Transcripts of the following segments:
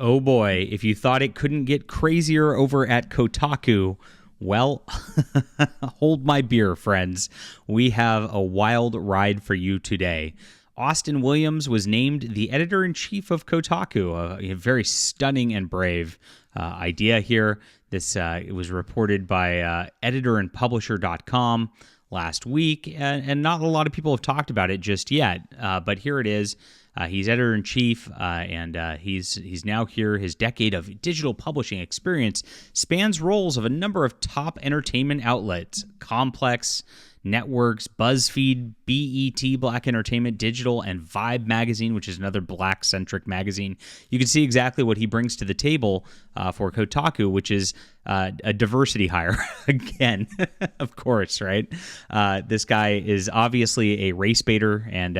Oh boy, if you thought it couldn't get crazier over at Kotaku, well, hold my beer, friends. We have a wild ride for you today. Austin Williams was named the editor-in-chief of Kotaku, a very stunning and brave idea here. This it was reported by editorandpublisher.com last week, and not a lot of people have talked about it just yet, but here it is. He's editor-in-chief, and he's now here. His decade of digital publishing experience spans roles of a number of top entertainment outlets: Complex, Networks, BuzzFeed, BET, Black Entertainment, Digital, and Vibe Magazine, which is another Black-centric magazine. You can see exactly what he brings to the table for Kotaku, which is a diversity hire. Again, of course, right? This guy is obviously a race baiter, and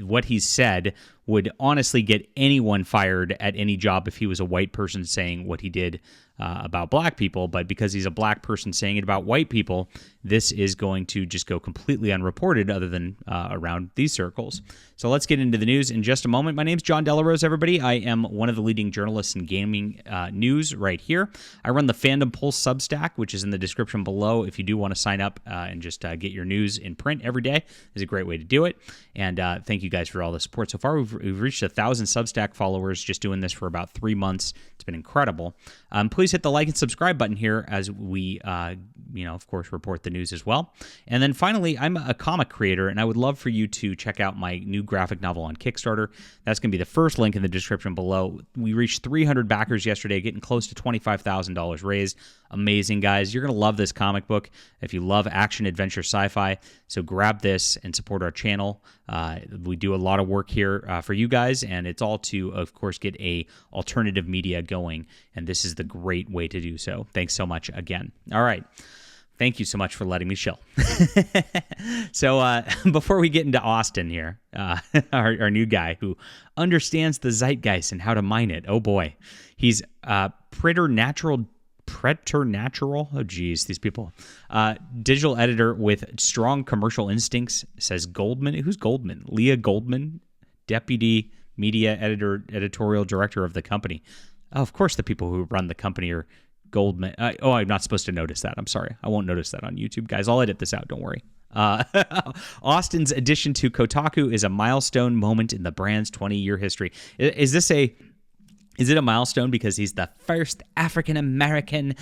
what he said would honestly get anyone fired at any job if he was a white person saying what he did about black people. But because he's a black person saying it about white people, this is going to just go completely unreported other than around these circles. So let's get into the news in just a moment. My name's John Delarose, everybody. I am one of the leading journalists in gaming news right here. I run the Fandom Pulse Substack, which is in the description below. If you do want to sign up and just get your news in print every day, is a great way to do it. And thank you guys for all the support so far. We've reached 1,000 Substack followers just doing this for about 3 months. It's been incredible. Please hit the like and subscribe button here as we, of course, report the news as well. And then finally, I'm a comic creator, and I would love for you to check out my new graphic novel on Kickstarter. That's going to be the first link in the description below. We reached 300 backers yesterday, getting close to $25,000 raised. Amazing, guys. You're going to love this comic book if you love action, adventure, sci-fi. So grab this and support our channel. We do a lot of work here for you guys, and it's all to, of course, get a alternative media going, and this is the great way to do so. Thanks so much again. All right. Thank you so much for letting me chill. So before we get into Austin here, our new guy who understands the zeitgeist and how to mine it. Oh boy, he's preternatural. Oh geez, these people. Digital editor with strong commercial instincts, says Goldman. Who's Goldman? Leah Goldman, deputy media editorial director of the company. Oh, of course, the people who run the company are Goldman. I'm not supposed to notice that. I'm sorry. I won't notice that on YouTube, guys. I'll edit this out. Don't worry. Austin's addition to Kotaku is a milestone moment in the brand's 20-year history. Is it a milestone because he's the first African-American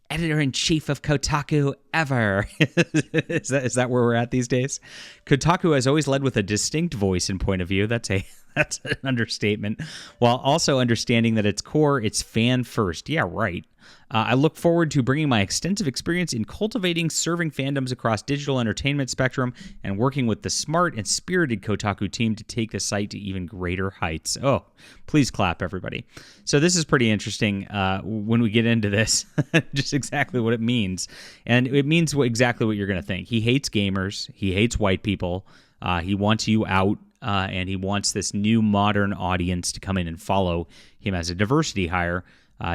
editor-in-chief of Kotaku ever? Is that where we're at these days? Kotaku has always led with a distinct voice and point of view. That's an understatement. While also understanding that its core, it's fan first. Yeah, right. I look forward to bringing my extensive experience in cultivating, serving fandoms across digital entertainment spectrum and working with the smart and spirited Kotaku team to take the site to even greater heights. Oh, please clap, everybody. So this is pretty interesting when we get into this, just exactly what it means. And it means exactly what you're going to think. He hates gamers. He hates white people. He wants you out. And he wants this new modern audience to come in and follow him as a diversity hire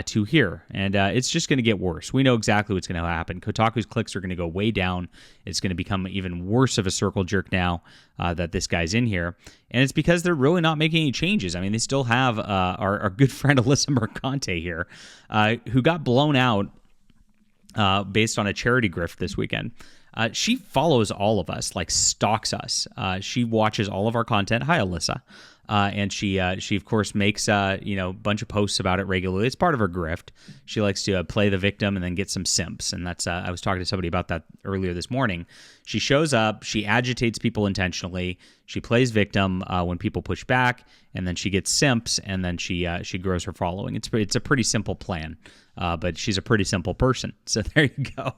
to here. And it's just going to get worse. We know exactly what's going to happen. Kotaku's clicks are going to go way down. It's going to become even worse of a circle jerk now that this guy's in here. And it's because they're really not making any changes. I mean, they still have our good friend Alyssa Mercante here, who got blown out based on a charity grift this weekend. She follows all of us, like stalks us. She watches all of our content. Hi, Alyssa. And she of course makes a bunch of posts about it regularly. It's part of her grift. She likes to play the victim and then get some simps. And that's I was talking to somebody about that earlier this morning. She shows up, she agitates people intentionally, she plays victim when people push back, and then she gets simps, and then she grows her following. It's a pretty simple plan, but she's a pretty simple person. So there you go.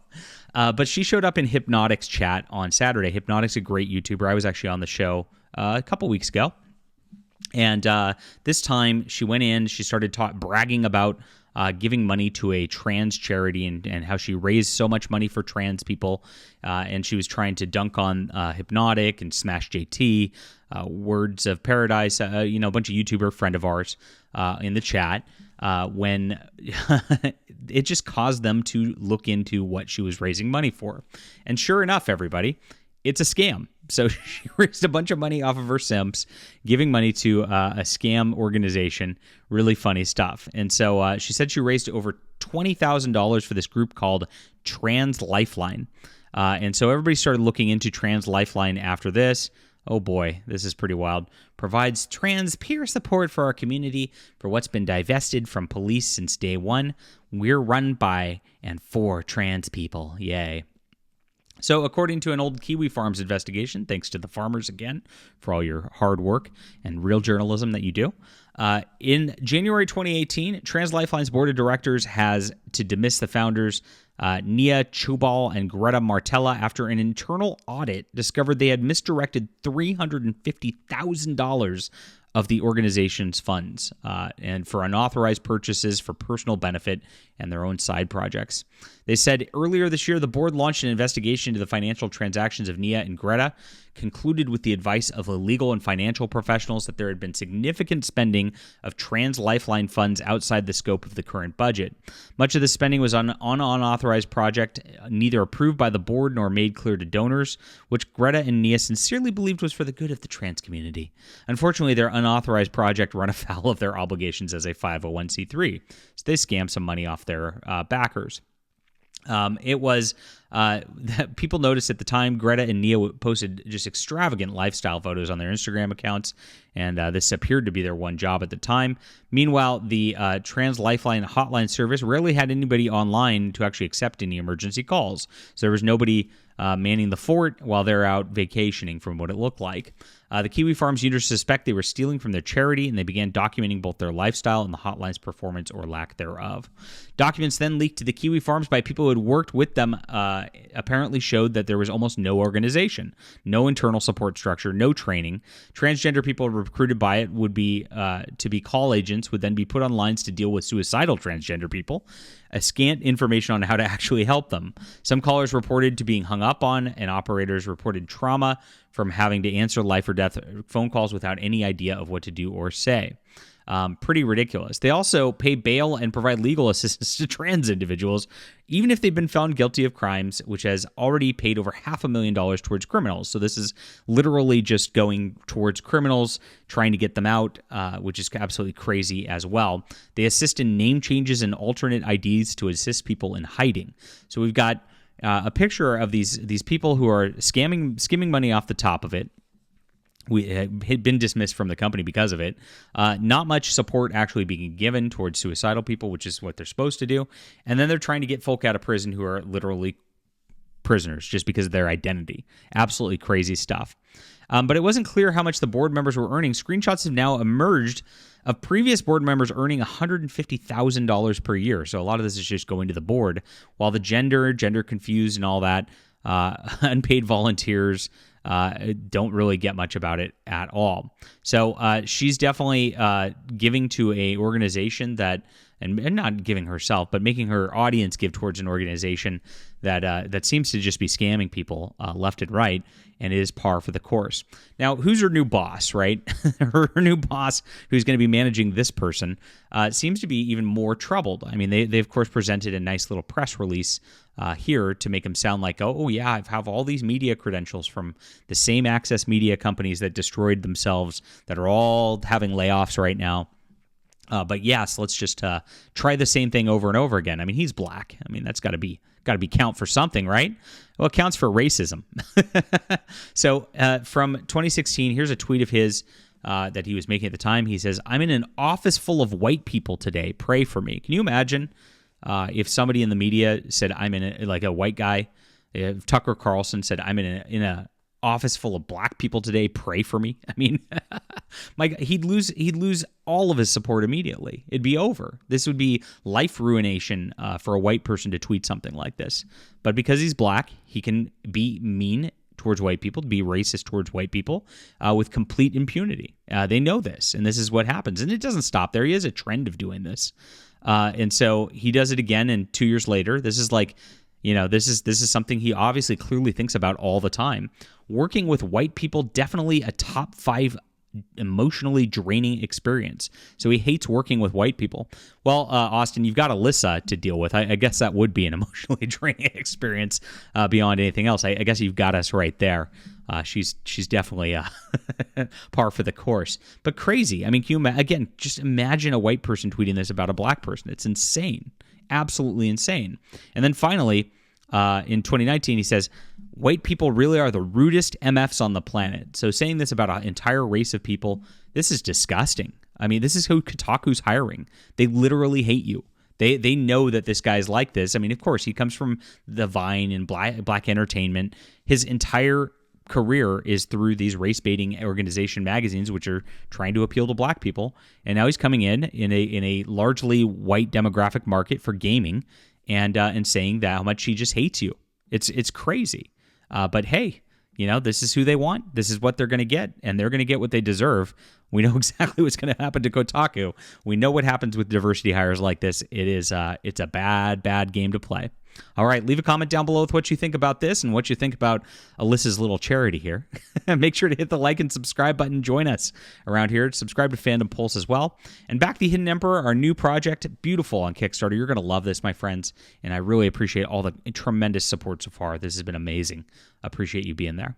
But she showed up in Hypnotic's chat on Saturday. Hypnotic's a great YouTuber. I was actually on the show a couple weeks ago. And this time she went in, she started bragging about giving money to a trans charity and how she raised so much money for trans people. And she was trying to dunk on Hypnotic and Smash JT, Words of Paradise, a bunch of YouTuber friend of ours in the chat. When it just caused them to look into what she was raising money for. And sure enough, everybody, it's a scam. So she raised a bunch of money off of her simps, giving money to a scam organization. Really funny stuff. And so she said she raised over $20,000 for this group called Trans Lifeline. And so everybody started looking into Trans Lifeline after this. Oh boy, this is pretty wild. Provides trans peer support for our community for what's been divested from police since day one. We're run by and for trans people. Yay. So according to an old Kiwi Farms investigation, thanks to the farmers again for all your hard work and real journalism that you do, in January 2018, Trans Lifeline's board of directors has to dismiss the founders, Nia Chubal and Greta Martella, after an internal audit discovered they had misdirected $350,000 of the organization's funds and for unauthorized purchases for personal benefit and their own side projects. They said earlier this year, the board launched an investigation into the financial transactions of Nia and Greta, concluded with the advice of legal and financial professionals that there had been significant spending of Trans Lifeline funds outside the scope of the current budget. Much of the spending was on an unauthorized project, neither approved by the board nor made clear to donors, which Greta and Nia sincerely believed was for the good of the trans community. Unfortunately, their unauthorized project ran afoul of their obligations as a 501c3, so they scammed some money off their backers. It was that people noticed at the time Greta and Nia posted just extravagant lifestyle photos on their Instagram accounts, and this appeared to be their one job at the time. Meanwhile, the Trans Lifeline hotline service rarely had anybody online to actually accept any emergency calls. So there was nobody manning the fort while they're out vacationing, from what it looked like. The Kiwi Farms users suspect they were stealing from their charity, and they began documenting both their lifestyle and the hotline's performance or lack thereof. Documents then leaked to the Kiwi Farms by people who had worked with them apparently showed that there was almost no organization, no internal support structure, no training. Transgender people recruited by it would be to be call agents, would then be put on lines to deal with suicidal transgender people. A scant information on how to actually help them. Some callers reported to being hung up on, and operators reported trauma from having to answer life or death phone calls without any idea of what to do or say. Pretty ridiculous. They also pay bail and provide legal assistance to trans individuals, even if they've been found guilty of crimes, which has already paid over $500,000 towards criminals. So this is literally just going towards criminals, trying to get them out, which is absolutely crazy as well. They assist in name changes and alternate IDs to assist people in hiding. So we've got a picture of these people who are skimming money off the top of it. We had been dismissed from the company because of it. Not much support actually being given towards suicidal people, which is what they're supposed to do. And then they're trying to get folk out of prison who are literally prisoners just because of their identity. Absolutely crazy stuff. But it wasn't clear how much the board members were earning. Screenshots have now emerged of previous board members earning $150,000 per year. So a lot of this is just going to the board, while the gender confused and all that, unpaid volunteers, don't really get much about it at all. So she's definitely giving to a organization that, and not giving herself, but making her audience give towards an organization that seems to just be scamming people left and right, and it is par for the course. Now, who's her new boss, right? her new boss, who's going to be managing this person, seems to be even more troubled. I mean, they of course presented a nice little press release here to make him sound like, oh yeah, I have all these media credentials from the same access media companies that destroyed themselves, that are all having layoffs right now. But yes, let's just try the same thing over and over again. I mean, he's black. I mean, that's got to be count for something, right? Well, it counts for racism. So from 2016, here's a tweet of his that he was making at the time. He says, "I'm in an office full of white people today. Pray for me." Can you imagine if somebody in the media said, "I'm in like a white guy"? If Tucker Carlson said, "I'm in a office full of black people today. Pray for me." I mean, he'd lose all of his support immediately. It'd be over. This would be life ruination for a white person to tweet something like this. But because he's black, he can be mean towards white people, be racist towards white people with complete impunity. They know this, and this is what happens. And it doesn't stop there. He has a trend of doing this. And so he does it again, and 2 years later, this is like, this is something he obviously clearly thinks about all the time. Working with white people, definitely a top 5 emotionally draining experience. So he hates working with white people. Well, Austin, you've got Alyssa to deal with. I guess that would be an emotionally draining experience beyond anything else. I guess you've got us right there. She's definitely par for the course. But crazy. I mean, again, just imagine a white person tweeting this about a black person. It's insane. Absolutely insane. And then finally, in 2019, he says, white people really are the rudest MFs on the planet. So saying this about an entire race of people, this is disgusting. I mean, this is who Kotaku's hiring. They literally hate you. They know that this guy's like this. I mean, of course, he comes from the Vine and black entertainment. His entire career is through these race-baiting organization magazines, which are trying to appeal to black people. And now he's coming in a largely white demographic market for gaming and saying that how much he just hates you. It's crazy. But hey, this is who they want. This is what they're going to get, and they're going to get what they deserve. We know exactly what's going to happen to Kotaku. We know what happens with diversity hires like this. It's a bad game to play. All right, leave a comment down below with what you think about this and what you think about Alyssa's little charity here. Make sure to hit the like and subscribe button. Join us around here. Subscribe to Fandom Pulse as well. And Back the Hidden Emperor, our new project, beautiful on Kickstarter. You're going to love this, my friends, and I really appreciate all the tremendous support so far. This has been amazing. Appreciate you being there.